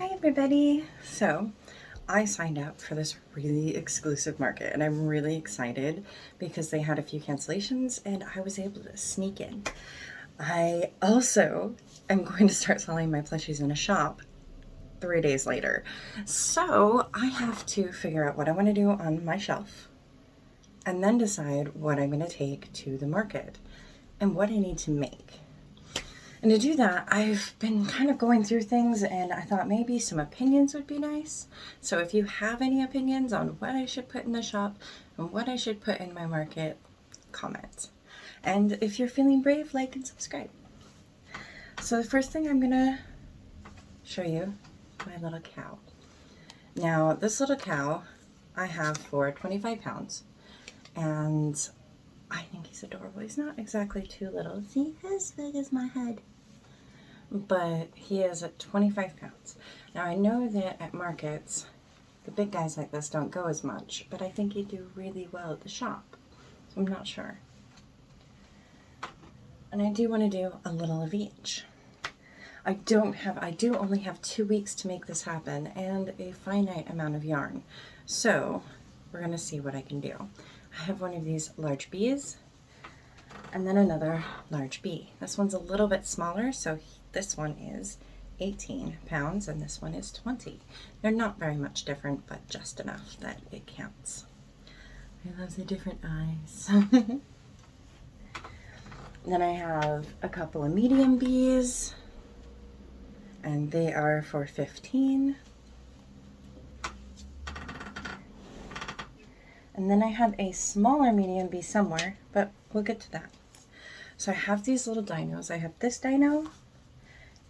Hi everybody! So I signed up for this really exclusive market and I'm really excited because they had a few cancellations and I was able to sneak in. I also am going to start selling my plushies in a shop 3 days later. So I have to figure out what I want to do on my shelf and then decide what I'm going to take to the market and what I need to make. And to do that, I've been kind of going through things and I thought maybe some opinions would be nice. So if you have any opinions on what I should put in the shop and what I should put in my market, comment. And if you're feeling brave, like and subscribe. So the first thing I'm gonna show you is my little cow. Now this little cow I have for 25 pounds and I think he's adorable. He's not exactly too little. See, as big as my head. But he is at 25 pounds. Now I know that at markets, the big guys like this don't go as much, but I think he'd do really well at the shop. So I'm not sure. And I do want to do a little of each. I do only have 2 weeks to make this happen and a finite amount of yarn. So we're going to see what I can do. I have one of these large bees and then another large bee. This one's a little bit smaller, so this one is 18 pounds and this one is 20. They're not very much different, but just enough that it counts. I love the different eyes. Then I have a couple of medium bees and they are for 15. And then I have a smaller medium bee somewhere, but we'll get to that. So I have these little dinos. I have this dino,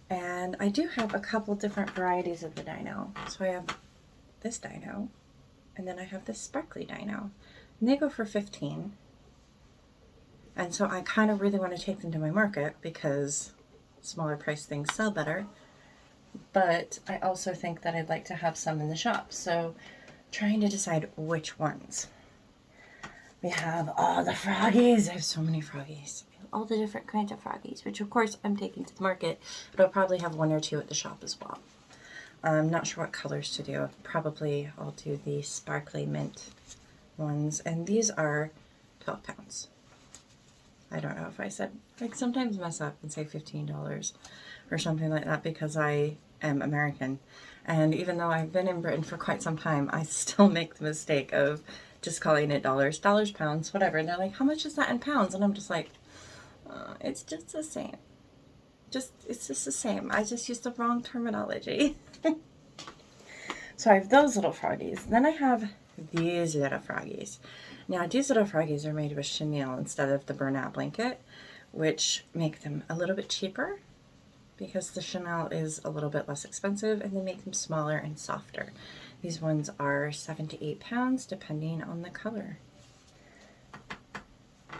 and I do have a couple different varieties of the dino. So I have this dino, and then I have this sparkly dino. And they go for 15. And so I kind of really want to take them to my market because smaller price things sell better. But I also think that I'd like to have some in the shop. So trying to decide which ones. We have all the froggies. I have so many froggies. All the different kinds of froggies, which of course I'm taking to the market, but I'll probably have 1 or 2 at the shop as well. I'm not sure what colors to do. Probably I'll do the sparkly mint ones, and these are 12 pounds. I don't know if I said, like sometimes mess up and say $15 or something like that because I am American. And even though I've been in Britain for quite some time, I still make the mistake of just calling it dollars, pounds, whatever. And they're like, how much is that in pounds? And I'm just like, it's just the same. It's just the same. I just used the wrong terminology. So I have those little froggies. Then I have these little froggies. Now these little froggies are made with chenille instead of the burnout blanket, which make them a little bit cheaper because the chenille is a little bit less expensive and they make them smaller and softer. These ones are 7 to 8 pounds depending on the color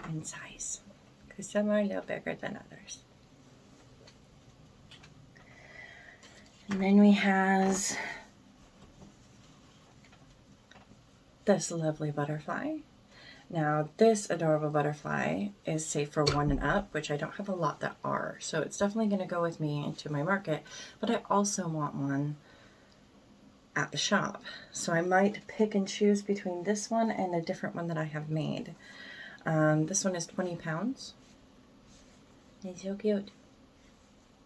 and size. Because some are a little bigger than others. And then we have this lovely butterfly. Now this adorable butterfly is safe for 1 and up, which I don't have a lot that are. So it's definitely going to go with me into my market, but I also want one at the shop. So I might pick and choose between this one and a different one that I have made. This one is 20 pounds. He's so cute.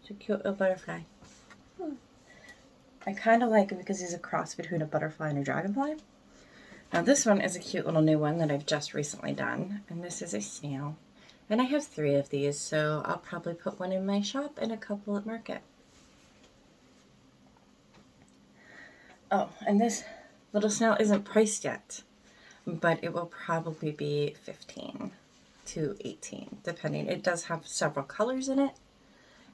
It's a cute little butterfly. I kind of like him because he's a cross between a butterfly and a dragonfly. Now this one is a cute little new one that I've just recently done. And this is a snail. And I have 3 of these, so I'll probably put 1 in my shop and a couple at market. Oh, and this little snail isn't priced yet, but it will probably be 15 to 18, depending. It does have several colors in it,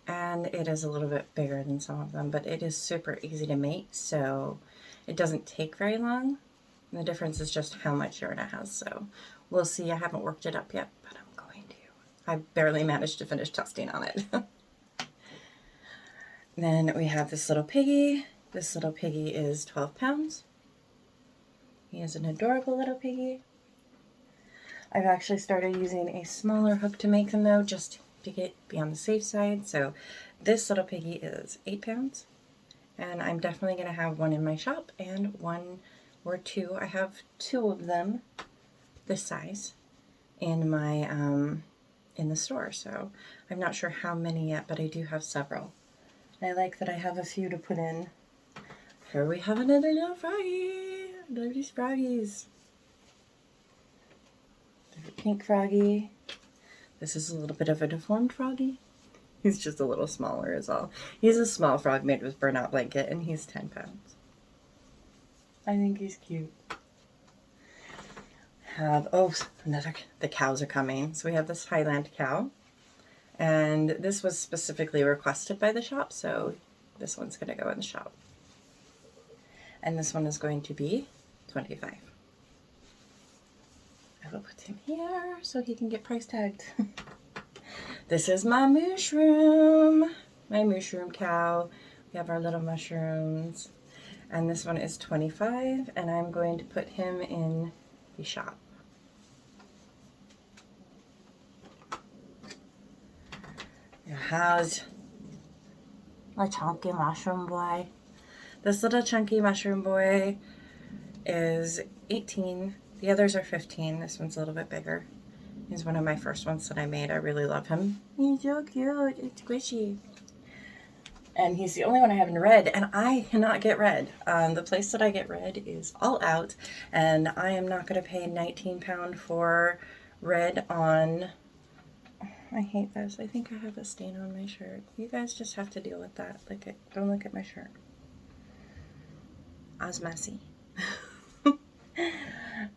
and it is a little bit bigger than some of them, but it is super easy to make, so it doesn't take very long. And the difference is just how much yarn it has, so we'll see. I haven't worked it up yet, but I'm going to. I barely managed to finish testing on it. Then we have this little piggy. This little piggy is 12 pounds. He is an adorable little piggy. I've actually started using a smaller hook to make them though, just to be on the safe side. So this little piggy is 8 pounds. And I'm definitely going to have one in my shop and one or two. I have two of them this size in my in the store, so I'm not sure how many yet, but I do have several. I like that I have a few to put in. Here we have another little froggy. I love these froggies. There's a pink froggy. This is a little bit of a deformed froggy. He's just a little smaller is all. He's a small frog made with burnout blanket, and he's 10 pounds. I think he's cute. The cows are coming. So we have this Highland cow, and this was specifically requested by the shop, so this one's going to go in the shop. And this one is going to be $25. I will put him here so he can get price tagged. This is my mushroom cow. We have our little mushrooms, and this one is $25, and I'm going to put him in the shop. How's my chunky mushroom boy? This little chunky mushroom boy is 18. The others are 15. This one's a little bit bigger. He's one of my first ones that I made. I really love him. He's so cute. It's squishy. And he's the only one I have in red, and I cannot get red. The place that I get red is all out, and I am not going to pay £19 for red on... I hate this. I think I have a stain on my shirt. You guys just have to deal with that. Don't look at my shirt. I was messy.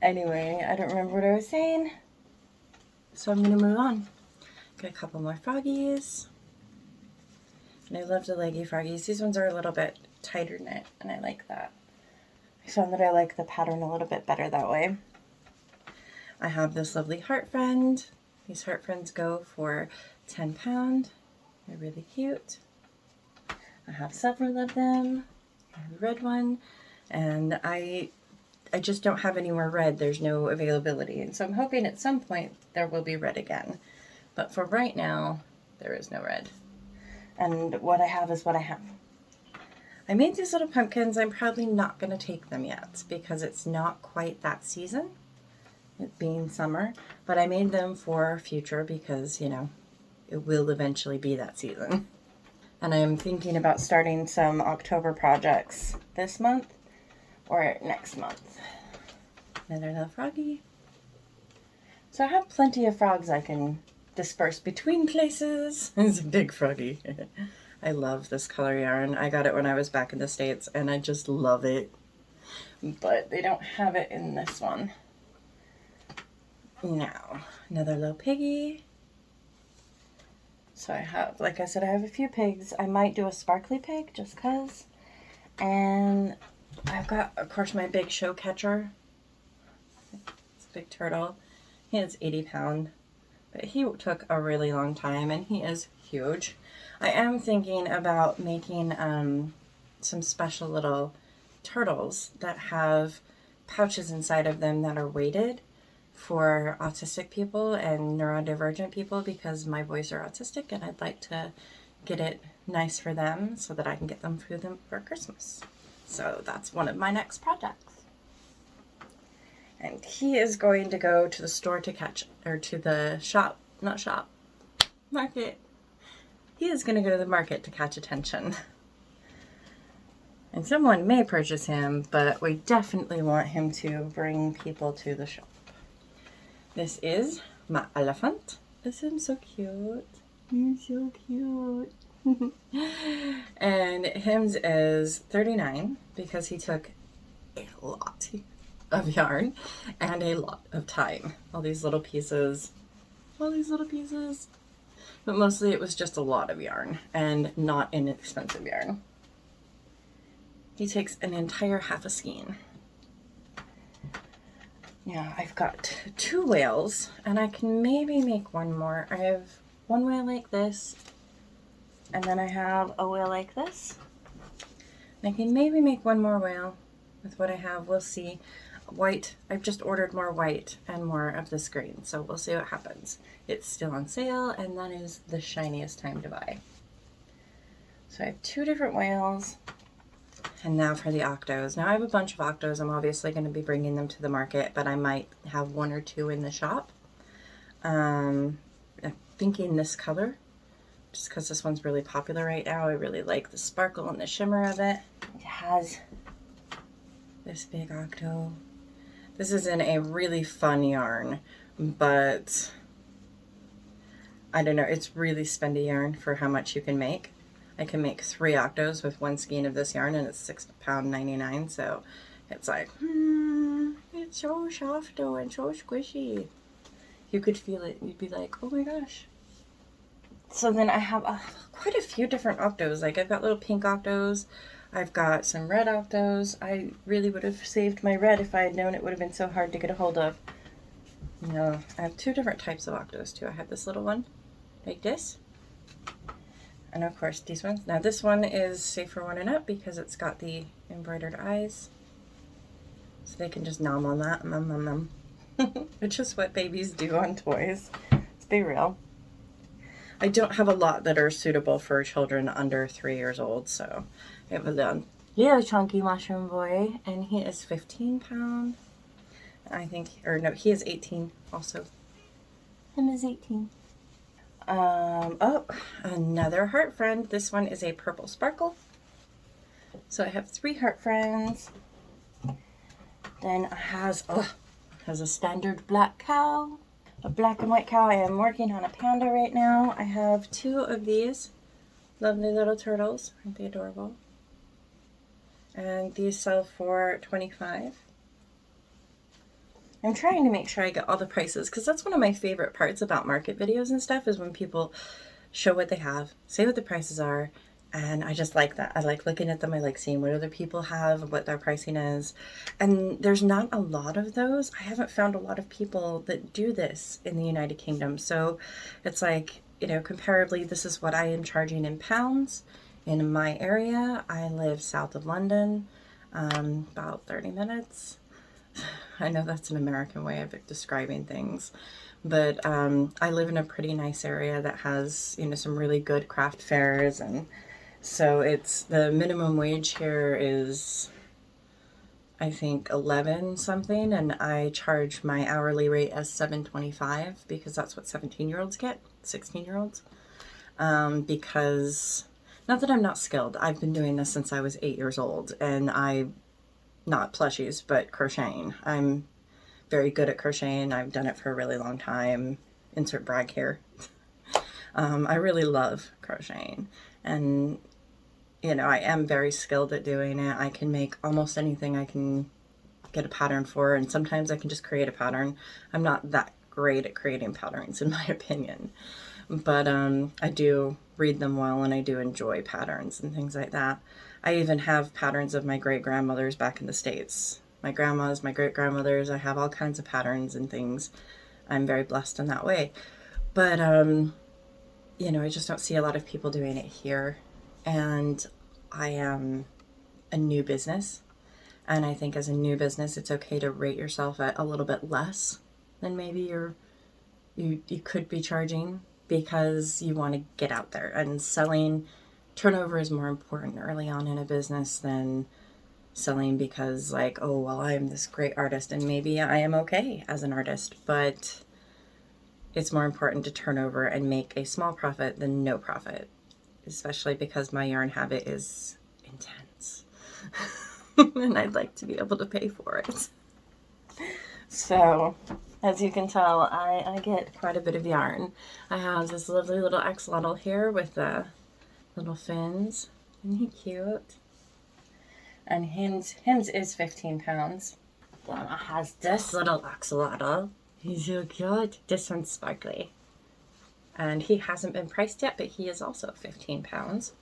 Anyway, I don't remember what I was saying. So I'm going to move on. Got a couple more froggies. And I love the leggy froggies. These ones are a little bit tighter knit, and I like that. I found that I like the pattern a little bit better that way. I have this lovely heart friend. These heart friends go for £10. They're really cute. I have several of them. I have a red one, and I just don't have any more red. There's no availability, and so I'm hoping at some point there will be red again. But for right now, there is no red. And what I have is what I have. I made these little pumpkins. I'm probably not going to take them yet because it's not quite that season, it being summer. But I made them for future because, you know, it will eventually be that season. And I am thinking about starting some October projects this month or next month. Another little froggy. So I have plenty of frogs I can disperse between places. It's a big froggy. I love this color yarn. I got it when I was back in the States, and I just love it. But they don't have it in this one. Now, another little piggy. So I have, like I said, I have a few pigs. I might do a sparkly pig just because. And I've got, of course, my big show catcher. It's a big turtle. He is 80 pounds. But he took a really long time, and he is huge. I am thinking about making some special little turtles that have pouches inside of them that are weighted for autistic people and neurodivergent people because my boys are autistic, and I'd like to get it nice for them so that I can get them for Christmas. So that's one of my next projects. And he is going to go to the store to catch, or to the shop, not shop, market. He is going to go to the market to catch attention. And someone may purchase him, but we definitely want him to bring people to the shop. This is my elephant. Isn't so cute? He's so cute. And him's is $39 because he took a lot of yarn and a lot of time. All these little pieces. But mostly it was just a lot of yarn and not inexpensive yarn. He takes an entire half a skein. Yeah, I've got 2 whales, and I can maybe make one more. I have one whale like this, and then I have a whale like this. And I can maybe make one more whale with what I have. We'll see. White, I've just ordered more white and more of this green, so we'll see what happens. It's still on sale, and that is the shiniest time to buy. So I have 2 different whales. And now for the octos. Now I have a bunch of octos. I'm obviously going to be bringing them to the market, but I might have one or two in the shop. I'm thinking this color, just because this one's really popular right now. I really like the sparkle and the shimmer of it. It has this big octo. This is in a really fun yarn, but I don't know, it's really spendy yarn for how much you can make. I can make 3 octos with 1 skein of this yarn, and it's £6.99, so it's like, it's so soft though and so squishy. You could feel it, you'd be like, oh my gosh. So then I have quite a few different octos. Like I've got little pink octos, I've got some red octos. I really would have saved my red if I had known it would have been so hard to get a hold of. No, I have 2 different types of octos too. I have this little one, like this. And of course these ones. Now this one is safe for 1 and up because it's got the embroidered eyes. So they can just nom on that, nom nom nom. Which is what babies do on toys. Let's be real. I don't have a lot that are suitable for children under 3 years old, so I have a little chunky mushroom boy, and he is 15 pounds. I think, or no, he is 18 also. Him is 18. Oh, another heart friend. This one is a purple sparkle. So I have 3 heart friends. Then it has a standard black cow. A black and white cow. I am working on a panda right now. I have 2 of these lovely little turtles. Aren't they adorable? And these sell for $25. I'm trying to make sure I get all the prices, because that's one of my favorite parts about market videos and stuff, is when people show what they have, say what the prices are, and I just like that. I like looking at them. I like seeing what other people have, what their pricing is. And there's not a lot of those. I haven't found a lot of people that do this in the United Kingdom. So it's like, you know, comparably, this is what I am charging in pounds in my area. I live south of London, about 30 minutes. I know that's an American way of describing things, but I live in a pretty nice area that has, you know, some really good craft fairs, and so it's the minimum wage here is, I think, 11 something, and I charge my hourly rate as $7.25 because that's what 17-year-olds get, 16-year-olds. Because, not that I'm not skilled, I've been doing this since I was 8 years old, and not plushies, but crocheting. I'm very good at crocheting. I've done it for a really long time. Insert brag here. I really love crocheting, and you know, I am very skilled at doing it. I can make almost anything I can get a pattern for, and sometimes I can just create a pattern. I'm not that great at creating patterns, in my opinion, but I do read them well, and I do enjoy patterns and things like that. I even have patterns of my great-grandmothers back in the States. My grandmas, my great-grandmothers, I have all kinds of patterns and things. I'm very blessed in that way. But, you know, I just don't see a lot of people doing it here. And I am a new business. And I think as a new business, it's okay to rate yourself at a little bit less than maybe you could be charging, because you want to get out there. And selling, turnover is more important early on in a business than selling because, like, oh, well, I am this great artist, and maybe I am okay as an artist, but it's more important to turn over and make a small profit than no profit, especially because my yarn habit is intense. And I'd like to be able to pay for it. So, as you can tell, I get quite a bit of yarn. I have this lovely little axolotl here with the little fins. Isn't he cute? And him's is 15 pounds. Then it has this little axolotl. He's so cute. This one's sparkly. And he hasn't been priced yet, but he is also 15 pounds.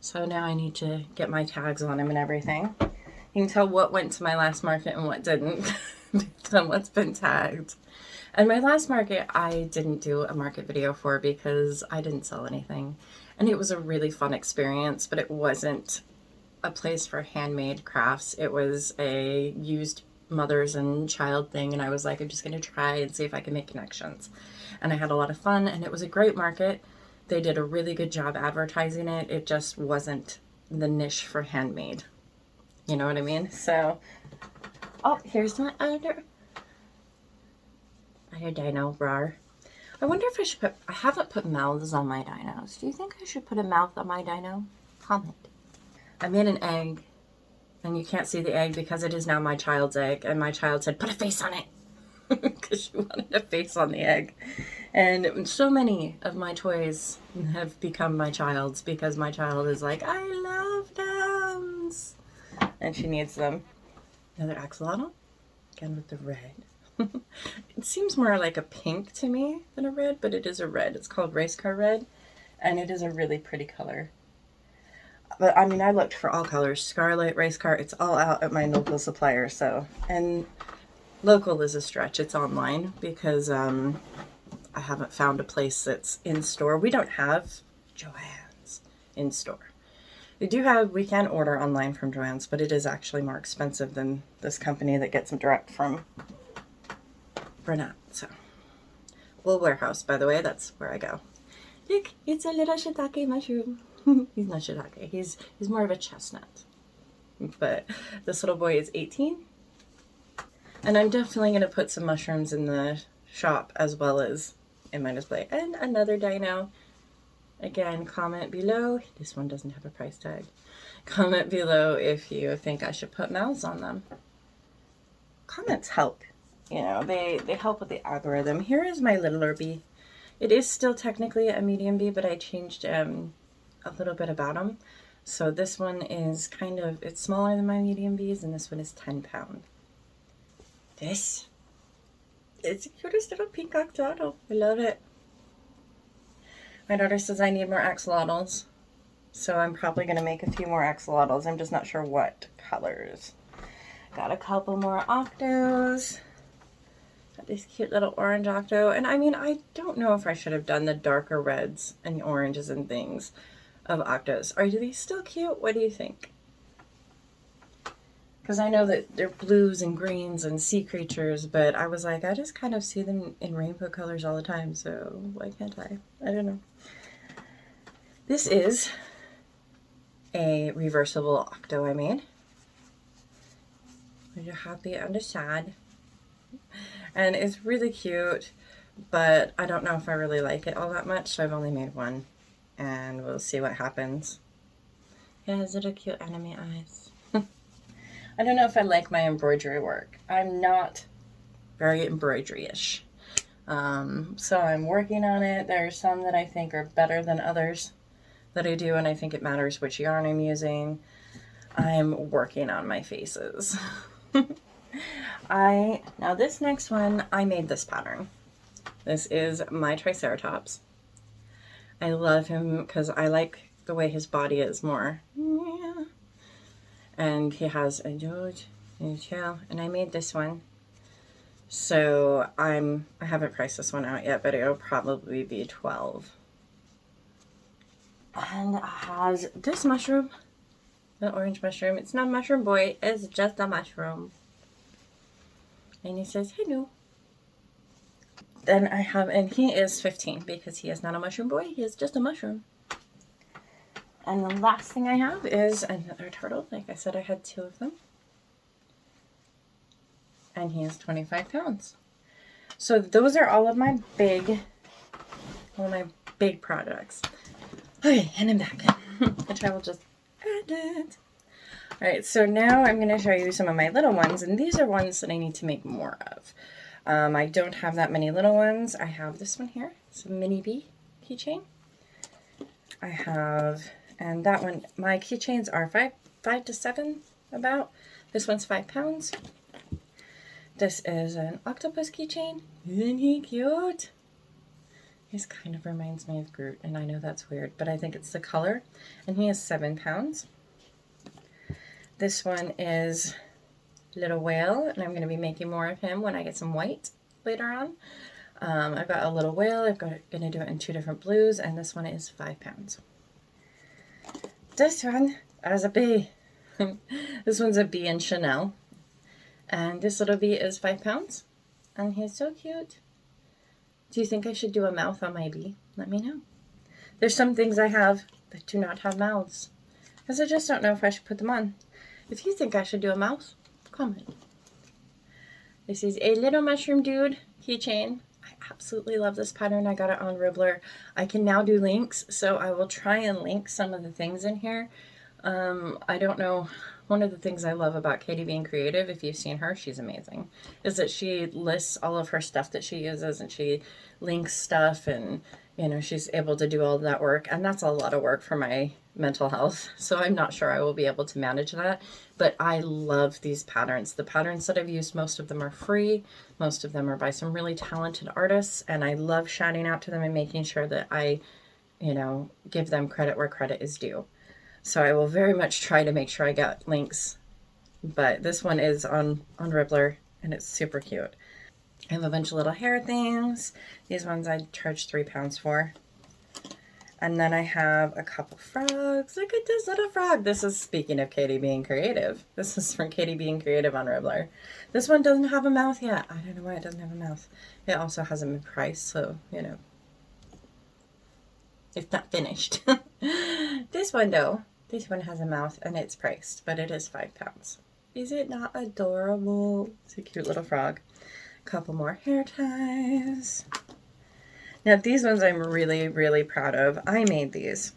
So now I need to get my tags on him and everything. You can tell what went to my last market and what didn't based on what's been tagged. And my last market I didn't do a market video for because I didn't sell anything. And it was a really fun experience, but it wasn't a place for handmade crafts. It was a used mothers and child thing, and I was like, I'm just going to try and see if I can make connections. And I had a lot of fun, and it was a great market. They did a really good job advertising it. It just wasn't the niche for handmade. You know what I mean? So, oh, here's my other dino bar. I wonder if I should I haven't put mouths on my dinos. Do you think I should put a mouth on my dino? Comment. I made an egg, and you can't see the egg because it is now my child's egg, and my child said, put a face on it, because she wanted a face on the egg. And so many of my toys have become my child's because my child is like, I love them, and she needs them. Another axolotl, again with the red. It seems more like a pink to me than a red, but it is a red. It's called race car red, and it is a really pretty color. But I mean, I looked for all colors. Scarlet, race car, it's all out at my local supplier. So, and local is a stretch. It's online because I haven't found a place that's in store. We don't have Joann's in store. We can order online from Joann's, but it is actually more expensive than this company that gets them direct from Bracknell. So, Wool Warehouse, by the way, that's where I go. Look, it's a little shiitake mushroom. He's not shiitake. He's more of a chestnut. But this little boy is 18. And I'm definitely going to put some mushrooms in the shop as well as in my display. And another dino. Again, comment below. This one doesn't have a price tag. Comment below if you think I should put mouths on them. Comments help. You know, they help with the algorithm. Here is my littler bee. It is still technically a medium bee, but I changed a little bit about him. So this one is it's smaller than my medium bees, and this one is 10 pounds. This is the cutest little pink axolotl. I love it. My daughter says I need more axolotls, so I'm probably going to make a few more axolotls. I'm just not sure what colors. Got a couple more octos. Got this cute little orange octo. And I mean, I don't know if I should have done the darker reds and oranges and things of octos. Are these still cute? What do you think? Because I know that they're blues and greens and sea creatures, but I was like, I just kind of see them in rainbow colors all the time, so why can't I? I don't know. This is a reversible octo I made. You're happy and sad. And it's really cute, but I don't know if I really like it all that much, so I've only made one. And we'll see what happens. It has little cute anime eyes. I don't know if I like my embroidery work. I'm not very embroidery-ish. So I'm working on it. There are some that I think are better than others that I do, and I think it matters which yarn I'm using. I'm working on my faces. Now this next one, I made this pattern. This is my Triceratops. I love him because I like the way his body is more. Yeah. And he has a George and a tail, and I made this one. So I haven't priced this one out yet, but it'll probably be 12. And it has this mushroom, the orange mushroom. It's not a mushroom boy, it's just a mushroom. And he says, hello. Then I have, and he is 15 because he is not a mushroom boy, he is just a mushroom. And the last thing I have is another turtle. Like I said, I had 2 of them. And he is 25 pounds. So those are all of my big projects. Okay, and I'm back. Which I will just edit. Alright, so now I'm going to show you some of my little ones, and these are ones that I need to make more of. I don't have that many little ones. I have this one here. It's a mini bee keychain. I have, and that one, my keychains are 5 to 7 about. This one's 5 pounds. This is an octopus keychain. Isn't he cute? He kind of reminds me of Groot, and I know that's weird, but I think it's the color. And he is 7 pounds. This one is Little Whale, and I'm going to be making more of him when I get some white later on. I've got a Little Whale. I'm going to do it in 2 different blues, and this one is 5 pounds. This one is a bee. This one's a bee in Chanel. And this little bee is 5 pounds. And he's so cute. Do you think I should do a mouth on my bee? Let me know. There's some things I have that do not have mouths, because I just don't know if I should put them on. If you think I should do a mouse, comment. This is a little mushroom dude keychain. I absolutely love this pattern. I got it on Ribbler. I can now do links, so I will try and link some of the things in here. I don't know. One of the things I love about Katiebeingcreative, if you've seen her, she's amazing, is that she lists all of her stuff that she uses and she links stuff, and you know, she's able to do all of that work, and that's a lot of work for my mental health, so I'm not sure I will be able to manage that. But I love these patterns. The patterns that I've used, most of them are free, most of them are by some really talented artists, and I love shouting out to them and making sure that I, you know, give them credit where credit is due. So I will very much try to make sure I get links. But this one is on Ribbler, and it's super cute. I have a bunch of little hair things. These ones I charged £3 for. And then I have a couple frogs. Look at this little frog. This is, speaking of Katiebeingcreative, this is from Katiebeingcreative on Ribbler. This one doesn't have a mouth yet. I don't know why it doesn't have a mouth. It also hasn't been priced, so, you know, it's not finished. This one, though, this one has a mouth, and it's priced, but it is £5. Is it not adorable? It's a cute little frog. A couple more hair ties. Now these ones I'm really, really proud of. I made these.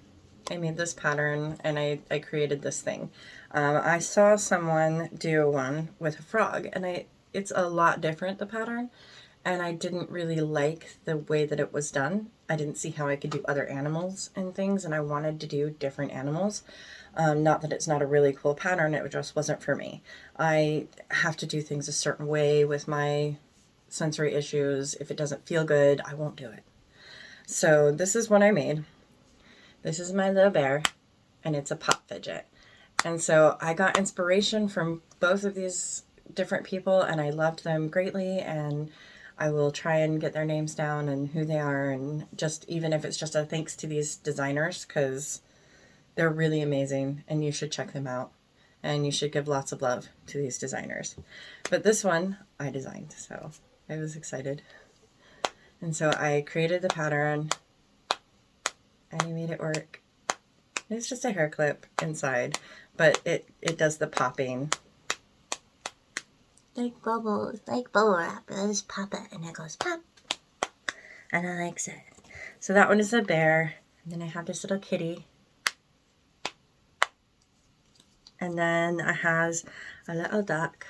I made this pattern, and I created this thing. I saw someone do one with a frog, and it's a lot different, the pattern, and I didn't really like the way that it was done. I didn't see how I could do other animals and things, and I wanted to do different animals. Not that it's not a really cool pattern, it just wasn't for me. I have to do things a certain way with my sensory issues. If it doesn't feel good, I won't do it. So this is what I made. This is my little bear, and it's a pop fidget. And so I got inspiration from both of these different people, and I loved them greatly, and I will try and get their names down and who they are, and just even if it's just a thanks to these designers, because they're really amazing and you should check them out, and you should give lots of love to these designers. But this one I designed, so I was excited. And so I created the pattern, and I made it work. It's just a hair clip inside, but it does the popping. Like bubbles, like bubble wrap. Let's pop it, and it goes pop. And I like it. So that one is a bear, and then I have this little kitty. And then it has a little duck.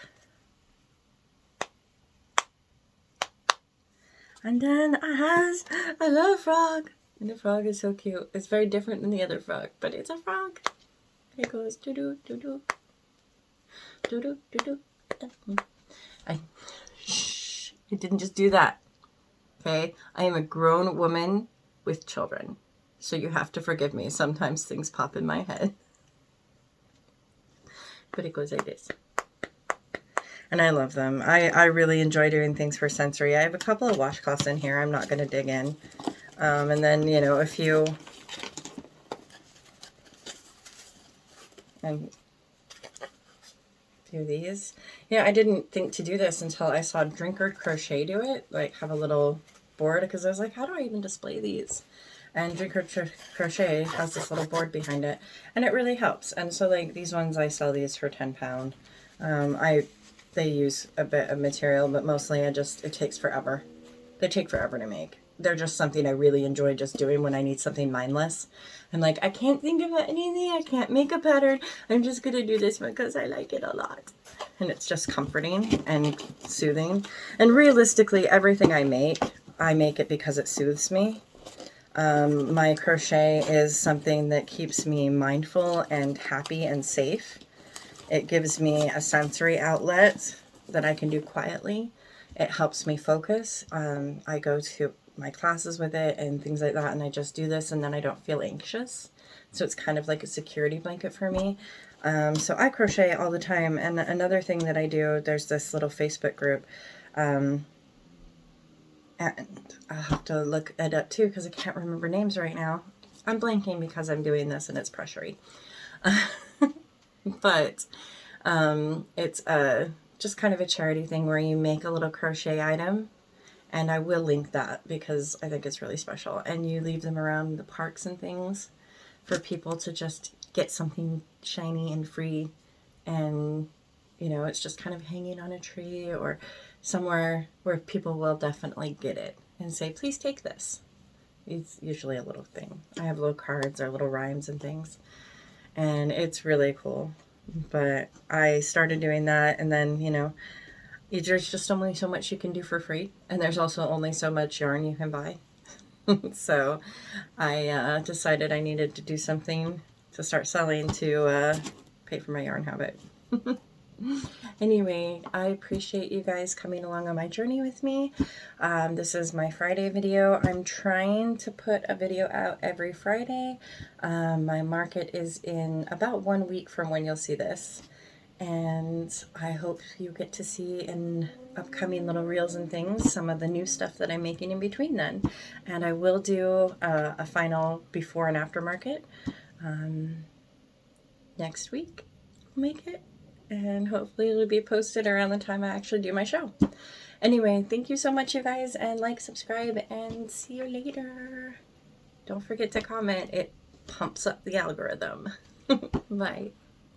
And then it has a little frog. And the frog is so cute. It's very different than the other frog, but it's a frog. It goes doo-doo, doo-doo. Doo-doo, doo-doo. Shh. I didn't just do that. Okay? I am a grown woman with children. So you have to forgive me. Sometimes things pop in my head. But it goes like this. And I love them. I really enjoy doing things for sensory. I have a couple of washcloths in here. I'm not going to dig in. And then, you know, a few. And a few of these. Yeah, I didn't think to do this until I saw Crochet do it. Like, have a little board. Because I was like, how do I even display these? And Crochet has this little board behind it. And it really helps. And so, like, these ones, I sell these for £10. They use a bit of material, but mostly it takes forever. They take forever to make. They're just something I really enjoy just doing when I need something mindless. I'm like, I can't think of anything. I can't make a pattern. I'm just going to do this one because I like it a lot. And it's just comforting and soothing. And realistically, everything I make it because it soothes me. My crochet is something that keeps me mindful and happy and safe. It gives me a sensory outlet that I can do quietly. It helps me focus. I go to my classes with it and things like that, and I just do this, and then I don't feel anxious. So it's kind of like a security blanket for me. So I crochet all the time. And another thing that I do, there's this little Facebook group. And I'll have to look it up too because I can't remember names right now. I'm blanking because I'm doing this and it's pressury. But it's just kind of a charity thing where you make a little crochet item, and I will link that because I think it's really special, and you leave them around the parks and things for people to just get something shiny and free and you know, it's just kind of hanging on a tree or somewhere where people will definitely get it and say, please take this. It's usually a little thing. I have little cards or little rhymes and things, and it's really cool. But I started doing that, and then, you know, there's just only so much you can do for free, and there's also only so much yarn you can buy. So I decided I needed to do something to start selling to pay for my yarn habit. Anyway, I appreciate you guys coming along on my journey with me. This is my Friday video. I'm trying to put a video out every Friday. My market is in about 1 week from when you'll see this. And I hope you get to see in upcoming little reels and things some of the new stuff that I'm making in between then. And I will do a final before and after market next week. I'll make it. And hopefully it'll be posted around the time I actually do my show. Anyway, thank you so much, you guys, and like, subscribe, and see you later. Don't forget to comment. It pumps up the algorithm. Bye.